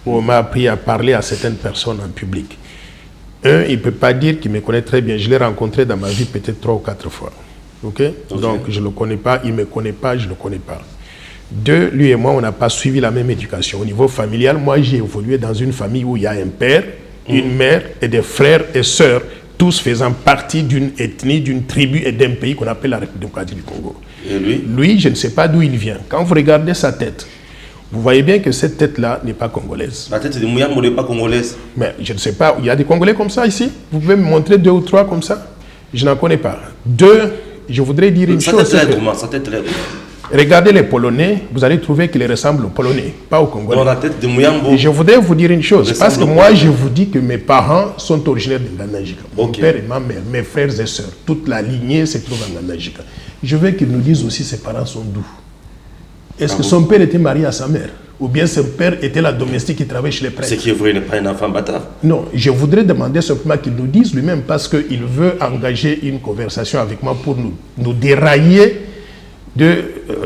où on m'a appris à parler à certaines personnes en public. Un, il ne peut pas dire qu'il me connaît très bien. Je l'ai rencontré dans ma vie peut-être 3 ou 4 fois. Okay? Donc, je ne le connais pas, il ne me connaît pas, je ne le connais pas. Deux, lui et moi, on n'a pas suivi la même éducation. Au niveau familial, moi, j'ai évolué dans une famille où il y a un père, une mère et des frères et sœurs, tous faisant partie d'une ethnie, d'une tribu et d'un pays qu'on appelle la République démocratique du Congo. Et lui? Lui, je ne sais pas d'où il vient. Quand vous regardez sa tête, vous voyez bien que cette tête-là n'est pas congolaise. La tête de Mouyambo n'est pas congolaise. Mais je ne sais pas, il y a des Congolais comme ça ici? Vous pouvez me montrer 2 ou 3 comme ça? Je n'en connais pas. Deux, je voudrais dire une chose. Sa tête est Regardez les Polonais, vous allez trouver qu'ils ressemblent aux Polonais, pas aux Congolais. Dans la tête de Mouyambo. Et je voudrais vous dire une chose, parce que moi je vous dis que mes parents sont originaires de Nganajika. Mon père et ma mère, mes frères et sœurs, toute la lignée se trouve en Nganajika. Je veux qu'ils nous disent aussi ses parents sont d'où. Est-ce que son père était marié à sa mère? Ou bien son père était la domestique qui travaillait chez les prêtres? Ce qui est vrai, il n'est pas un enfant bâtard. Non, je voudrais demander simplement qu'il nous dise lui-même, parce qu'il veut engager une conversation avec moi pour nous dérailler de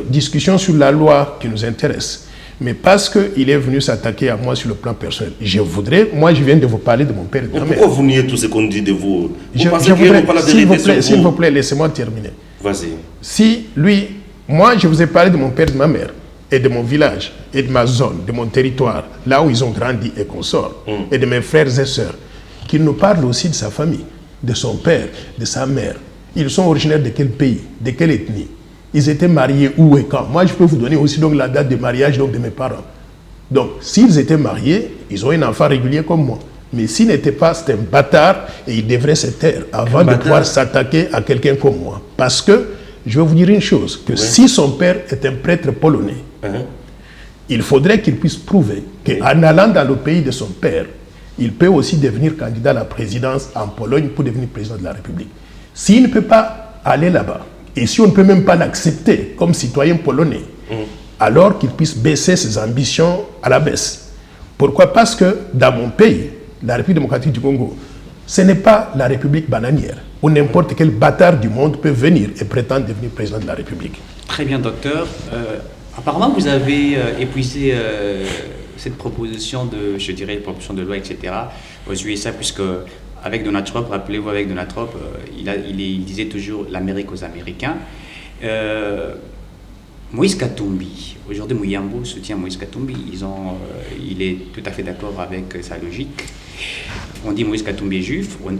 discussion sur la loi qui nous intéresse. Mais parce qu'il est venu s'attaquer à moi sur le plan personnel, je voudrais, moi je viens de vous parler de mon père et de ma mère. Pourquoi vous niez tout ce qu'on dit de vous? S'il vous plaît, laissez-moi terminer. Vas-y. Si lui, moi je vous ai parlé de mon père et de ma mère, et de mon village, et de ma zone, de mon territoire, là où ils ont grandi et consortent, et de mes frères et sœurs, qu'il nous parle aussi de sa famille, de son père, de sa mère. Ils sont originaires de quel pays, de quelle ethnie? Ils étaient mariés où et quand? Moi, je peux vous donner aussi donc, la date de mariage donc, de mes parents. Donc, s'ils étaient mariés, ils ont un enfant régulier comme moi. Mais s'ils n'étaient pas, c'est un bâtard et il devrait se taire avant de pouvoir s'attaquer à quelqu'un comme moi. Parce que, je vais vous dire une chose, que si son père est un prêtre polonais, il faudrait qu'il puisse prouver qu'en allant dans le pays de son père, il peut aussi devenir candidat à la présidence en Pologne pour devenir président de la République. S'il ne peut pas aller là-bas, et si on ne peut même pas l'accepter comme citoyen polonais, alors qu'il puisse baisser ses ambitions à la baisse. Pourquoi? Parce que dans mon pays, la République démocratique du Congo, ce n'est pas la République bananière, où n'importe quel bâtard du monde peut venir et prétendre devenir président de la République. Très bien, docteur. Apparemment, vous avez épuisé cette proposition de, je dirais, proposition de loi, etc., aux USA, puisque avec Donald Trump, rappelez-vous, avec Donald Trump, il disait toujours l'Amérique aux Américains. Moïse Katumbi, aujourd'hui Mouyambo soutient Moïse Katumbi, il est tout à fait d'accord avec sa logique. On dit Moïse Katumbi est juif,